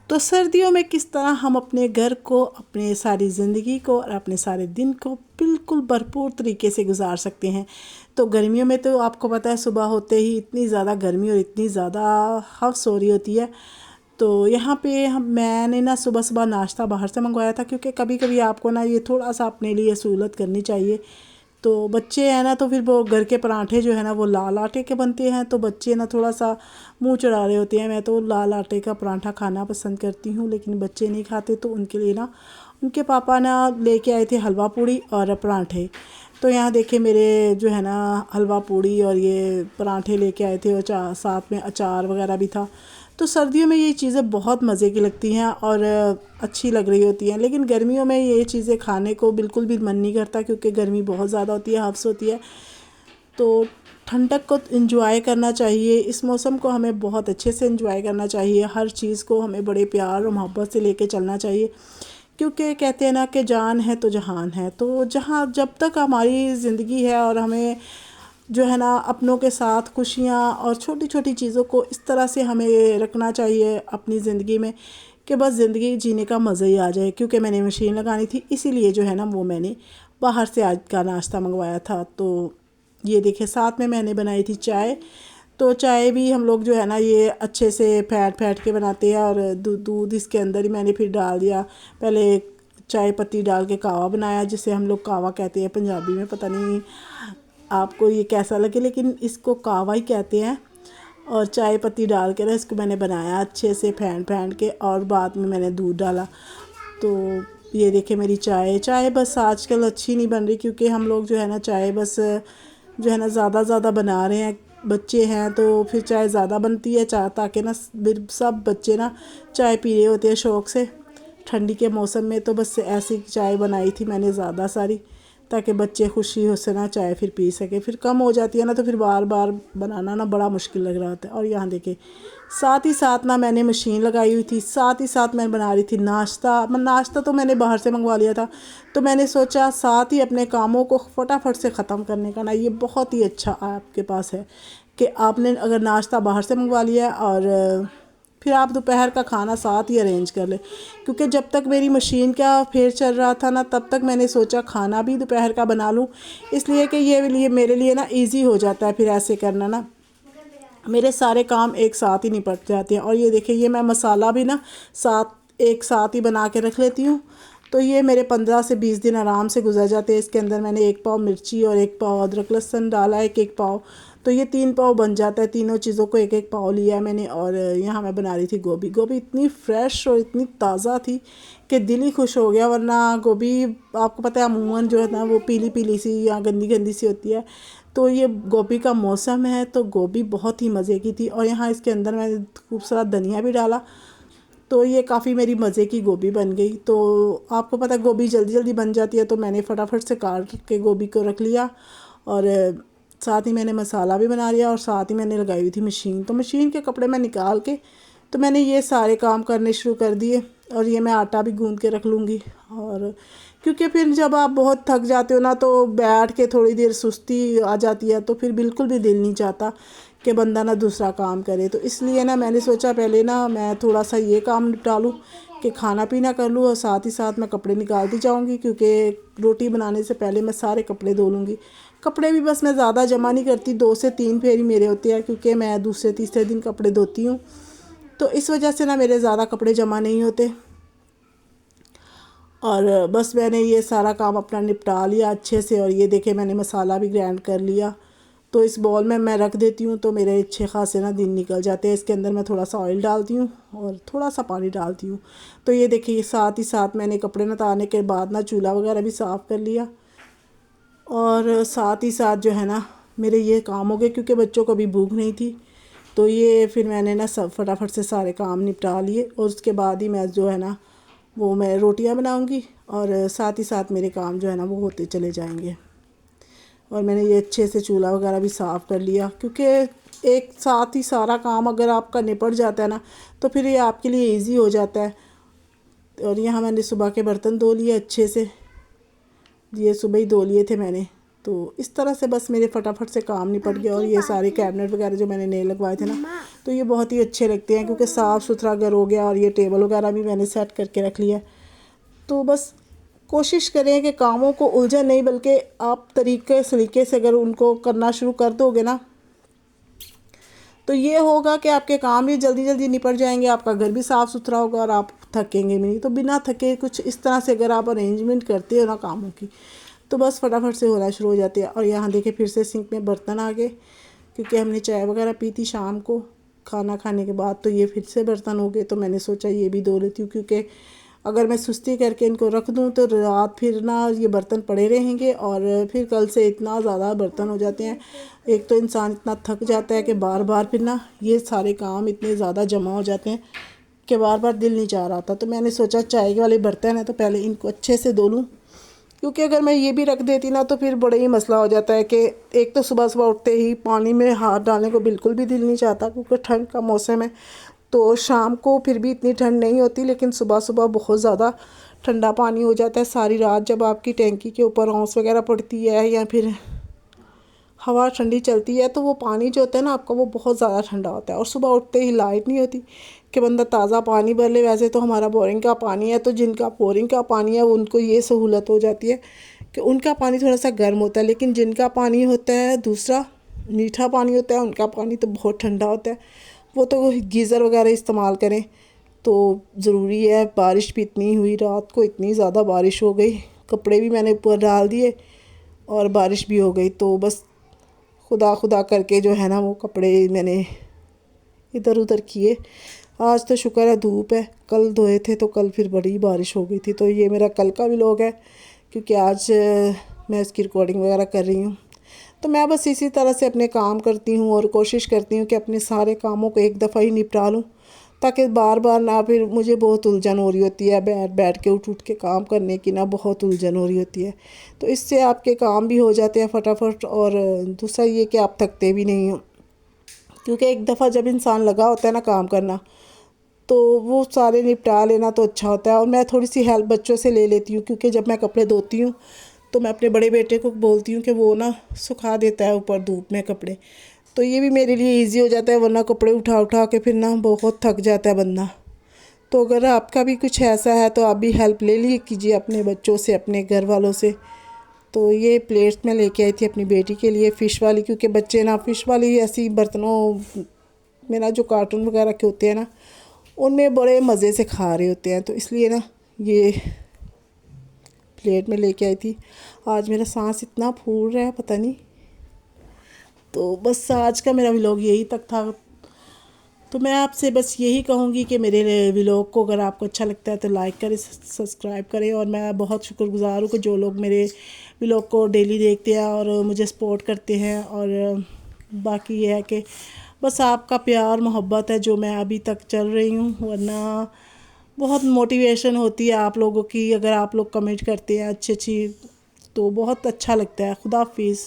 तो सर्दियों में किस तरह हम अपने घर को, अपने सारी ज़िंदगी को और अपने सारे दिन को बिल्कुल भरपूर तरीके से गुजार सकते हैं। तो गर्मियों में तो आपको पता है सुबह होते ही इतनी ज़्यादा गर्मी और इतनी ज़्यादा हव्स हो रही होती है। तो यहाँ पे मैंने ना सुबह सुबह नाश्ता बाहर से मंगवाया था, क्योंकि कभी कभी आपको ना ये थोड़ा सा अपने लिए सहूलत करनी चाहिए। तो बच्चे हैं ना, तो फिर वो घर के पराठे जो है ना वो लाल आटे के बनते हैं, तो बच्चे ना थोड़ा सा मुंह चढ़ा रहे होते हैं। मैं तो लाल आटे का पराठा खाना पसंद करती हूँ, लेकिन बच्चे नहीं खाते, तो उनके लिए ना उनके पापा ना लेके आए थे हलवा पूड़ी और पराठे। तो यहाँ देखिए मेरे जो है ना हलवा पूड़ी और ये पराठे लेके आए थे, और साथ में अचार वगैरह भी था। तो सर्दियों में ये चीज़ें बहुत मज़े की लगती हैं और अच्छी लग रही होती हैं, लेकिन गर्मियों में ये चीज़ें खाने को बिल्कुल भी मन नहीं करता, क्योंकि गर्मी बहुत ज़्यादा होती है, हव्स होती है। तो ठंडक को एंजॉय करना चाहिए, इस मौसम को हमें बहुत अच्छे से एंजॉय करना चाहिए। हर चीज़ को हमें बड़े प्यार और मोहब्बत से लेके चलना चाहिए, क्योंकि कहते हैं ना कि जान है तो जहान है। तो जहाँ जब तक हमारी ज़िंदगी है और हमें जो है ना अपनों के साथ खुशियाँ और छोटी छोटी चीज़ों को इस तरह से हमें रखना चाहिए अपनी ज़िंदगी में कि बस ज़िंदगी जीने का मज़ा ही आ जाए। क्योंकि मैंने मशीन लगानी थी, इसीलिए जो है ना वो मैंने बाहर से आज का नाश्ता मंगवाया था। तो ये देखिए साथ में मैंने बनाई थी चाय। तो चाय भी हम लोग जो है ना ये अच्छे से फेंट फेंट के बनाते हैं, और दूध इसके अंदर ही मैंने फिर डाल दिया। पहले चाय पत्ती डाल के कावा बनाया, जिसे हम लोग कावा कहते हैं पंजाबी में। पता नहीं आपको ये कैसा लगे, लेकिन इसको कावा ही कहते हैं। और चाय पत्ती डाल के ना इसको मैंने बनाया अच्छे से फेंट फेंट के, और बाद में मैंने दूध डाला। तो ये देखिए मेरी चाय बस आजकल अच्छी नहीं बन रही, क्योंकि हम लोग जो है ना चाय बस जो है ना ज़्यादा बना रहे हैं। बच्चे हैं तो फिर चाय ज़्यादा बनती है, चाय ताकि ना सब बच्चे ना चाय पी रहे होते हैं शौक़ से ठंडी के मौसम में। तो बस ऐसी चाय बनाई थी मैंने ज़्यादा सारी, ताकि बच्चे खुशी हो से ना चाय फिर पी सके। फिर कम हो जाती है ना, तो फिर बार बार बनाना ना बड़ा मुश्किल लग रहा होता है। और यहाँ देखिए साथ ही साथ ना मैंने मशीन लगाई हुई थी, साथ ही साथ मैं बना रही थी नाश्ता तो मैंने बाहर से मंगवा लिया था। तो मैंने सोचा साथ ही अपने कामों को फटाफट से ख़त्म करने का ना ये बहुत ही अच्छा आपके पास है कि आपने अगर नाश्ता बाहर से मंगवा लिया और फिर आप दोपहर का खाना साथ ही अरेंज कर ले। क्योंकि जब तक मेरी मशीन का फेर चल रहा था ना, तब तक मैंने सोचा खाना भी दोपहर का बना लूँ, इसलिए कि ये मेरे लिए ना इजी हो जाता है। फिर ऐसे करना ना मेरे सारे काम एक साथ ही निपट जाते हैं। और ये देखिए ये मैं मसाला भी ना एक साथ ही बना के रख लेती हूँ। तो ये मेरे 15 से 20 दिन आराम से गुजर जाते हैं। इसके अंदर मैंने 1 पाव मिर्ची और 1 पाव अदरक लहसुन डाला है, एक पाव। तो ये 3 पाव बन जाता है। तीनों चीज़ों को 1 पाव लिया है मैंने। और यहाँ मैं बना रही थी गोभी इतनी फ्रेश और इतनी ताज़ा थी कि दिल ही खुश हो गया। वरना गोभी आपको पता है अमूमन जो है ना वो पीली पीली सी या गंदी गंदी सी होती है। तो ये गोभी का मौसम है, तो गोभी बहुत ही मज़े की थी। और यहाँ इसके अंदर मैंने खूब सारा धनिया भी डाला, तो ये काफ़ी मेरी मज़े की गोभी बन गई। तो आपको पता है गोभी जल्दी जल्दी बन जाती है, तो मैंने फटाफट से काट के गोभी को रख लिया। और साथ ही मैंने मसाला भी बना लिया, और साथ ही मैंने लगाई हुई थी मशीन। तो मशीन के कपड़े मैं निकाल के तो मैंने ये सारे काम करने शुरू कर दिए। और ये मैं आटा भी गूँध के रख लूँगी। और क्योंकि फिर जब आप बहुत थक जाते हो ना, तो बैठ के थोड़ी देर सुस्ती आ जाती है, तो फिर बिल्कुल भी दिल नहीं चाहता कि बंदा ना दूसरा काम करे। तो इसलिए ना मैंने सोचा पहले ना मैं थोड़ा सा ये काम निपटा लूँ कि खाना पीना कर लूँ, और साथ ही साथ मैं कपड़े निकालती जाऊँगी, क्योंकि रोटी बनाने से पहले मैं सारे कपड़े धो लूँगी। कपड़े भी बस मैं ज़्यादा जमा नहीं करती, 2 से 3 फेरी मेरे होते हैं, क्योंकि मैं दूसरे तीसरे दिन कपड़े धोती हूँ। तो इस वजह से ना मेरे ज़्यादा कपड़े जमा नहीं होते। और बस मैंने ये सारा काम अपना निपटा लिया अच्छे से। और ये देखे मैंने मसाला भी ग्राइंड कर लिया, तो इस बॉल में मैं रख देती हूँ, तो मेरे अच्छे खासे ना दिन निकल जाते हैं। इसके अंदर मैं थोड़ा सा ऑयल डालती हूँ और थोड़ा सा पानी डालती हूँ। तो ये देखिए साथ ही साथ मैंने कपड़े नताने के बाद ना चूल्हा वगैरह भी साफ़ कर लिया। और साथ ही साथ जो है ना मेरे ये काम हो गए, क्योंकि बच्चों को भी भूख नहीं थी। तो ये फिर मैंने ना सब फटाफट से सारे काम निपटा लिए, और उसके बाद ही मैं जो है ना वो मैं रोटियां बनाऊंगी, और साथ ही साथ मेरे काम जो है ना वो होते चले जाएंगे। और मैंने ये अच्छे से चूल्हा वगैरह भी साफ़ कर लिया, क्योंकि एक साथ ही सारा काम अगर आपका निपट जाता है ना, तो फिर ये आपके लिए इजी हो जाता है। और यहाँ मैंने सुबह के बर्तन धो लिए अच्छे से, ये सुबह ही धो लिए थे मैंने। तो इस तरह से बस मेरे फटाफट से काम निपट गया। और ये सारे कैबिनेट वगैरह जो मैंने नए लगवाए थे ना, तो ये बहुत ही अच्छे लगते हैं क्योंकि साफ़ सुथरा घर हो गया। और ये टेबल वगैरह भी मैंने सेट करके रख लिया। तो बस कोशिश करें कि कामों को उलझन नहीं, बल्कि आप सलीके से अगर उनको करना शुरू कर दोगे ना, तो ये होगा कि आपके काम भी जल्दी जल्दी निपट जाएंगे, आपका घर भी साफ़ सुथरा होगा और आप थकेंगे भी नहीं। तो बिना थके कुछ इस तरह से अगर आप अरेंजमेंट करते हो ना कामों की, तो बस फटाफट से होना शुरू हो जाती है। और यहाँ देखिए फिर से सिंक में बर्तन आ गए, क्योंकि हमने चाय वगैरह पी थी शाम को खाना खाने के बाद, तो ये फिर से बर्तन हो गए। तो मैंने सोचा ये भी धो लेती हूँ, क्योंकि अगर मैं सुस्ती करके इनको रख दूँ तो रात फिर ना ये बर्तन पड़े रहेंगे और फिर कल से इतना ज़्यादा बर्तन हो जाते हैं। एक तो इंसान इतना थक जाता है कि बार बार फिर ना ये सारे काम इतने ज़्यादा जमा हो जाते हैं कि बार बार दिल नहीं चाह रहा था। तो मैंने सोचा चाय वाले बर्तन हैं तो पहले इनको अच्छे से धो लूँ, क्योंकि अगर मैं ये भी रख देती ना तो फिर बड़ा ही मसला हो जाता है कि एक तो सुबह सुबह उठते ही पानी में हाथ डालने को बिल्कुल भी दिल नहीं चाहता, क्योंकि ठंड का मौसम है। तो शाम को फिर भी इतनी ठंड नहीं होती, लेकिन सुबह सुबह बहुत ज़्यादा ठंडा पानी हो जाता है। सारी रात जब आपकी टैंकी के ऊपर औंस वगैरह पड़ती है या फिर हवा ठंडी चलती है, तो वो पानी जो होता है ना आपका, वो बहुत ज़्यादा ठंडा होता है। और सुबह उठते ही लाइट नहीं होती कि बंदा ताज़ा पानी भर ले। वैसे तो हमारा बोरिंग का पानी है, तो जिनका बोरिंग का पानी है उनको ये सहूलत हो जाती है कि उनका पानी थोड़ा सा गर्म होता है, लेकिन जिनका पानी होता है दूसरा मीठा पानी होता है, उनका पानी तो बहुत ठंडा होता है। वो तो गीज़र वगैरह इस्तेमाल करें तो ज़रूरी है। बारिश भी इतनी हुई रात को, इतनी ज़्यादा बारिश हो गई, कपड़े भी मैंने ऊपर डाल दिए और बारिश भी हो गई। तो बस खुदा खुदा करके जो है ना वो कपड़े मैंने इधर उधर किए। आज तो शुक्र है धूप है, कल धोए थे तो कल फिर बड़ी बारिश हो गई थी। तो ये मेरा कल का व्लॉग है, क्योंकि आज मैं इसकी रिकॉर्डिंग वगैरह कर रही हूँ। तो मैं बस इसी तरह से अपने काम करती हूँ और कोशिश करती हूँ कि अपने सारे कामों को एक दफ़ा ही निपटा लूँ, ताकि बार बार ना फिर मुझे बहुत उलझन हो रही होती है। बैठ बैठ के उठ के काम करने की ना बहुत उलझन हो रही होती है। तो इससे आपके काम भी हो जाते हैं फटाफट, और दूसरा ये कि आप थकते भी नहीं हो, क्योंकि एक दफ़ा जब इंसान लगा होता है ना काम करना, तो वो सारे निपटा लेना तो अच्छा होता है। और मैं थोड़ी सी हेल्प बच्चों से ले लेती हूँ, क्योंकि जब मैं कपड़े धोती हूँ तो मैं अपने बड़े बेटे को बोलती हूँ कि वो ना सुखा देता है ऊपर धूप में कपड़े, तो ये भी मेरे लिए इजी हो जाता है। वरना कपड़े उठा उठा के फिर ना बहुत थक जाता है बंदा। तो अगर आपका भी कुछ ऐसा है तो आप भी हेल्प ले ली कीजिए अपने बच्चों से, अपने घर वालों से। तो ये प्लेट्स मैं लेके आई थी अपनी बेटी के लिए फ़िश वाली, क्योंकि बच्चे ना फ़िश वाली ऐसी बर्तनों में ना जो कार्टून वगैरह के होते हैं ना, उनमें बड़े मज़े से खा रहे होते हैं। तो इसलिए ना ये प्लेट में लेके आई थी। आज मेरा सांस इतना फूल रहा है पता नहीं। तो बस आज का मेरा व्लॉग यही तक था। तो मैं आपसे बस यही कहूँगी कि मेरे व्लॉग को अगर आपको अच्छा लगता है तो लाइक करें, सब्सक्राइब करें। और मैं बहुत शुक्रगुज़ार हूँ कि जो लोग मेरे व्लॉग को डेली देखते हैं और मुझे सपोर्ट करते हैं। और बाकी ये है कि बस आपका प्यार मोहब्बत है जो मैं अभी तक चल रही हूँ। वरना बहुत मोटिवेशन होती है आप लोगों की, अगर आप लोग कमेंट करते हैं अच्छी अच्छी, तो बहुत अच्छा लगता है। खुदा हाफिज़।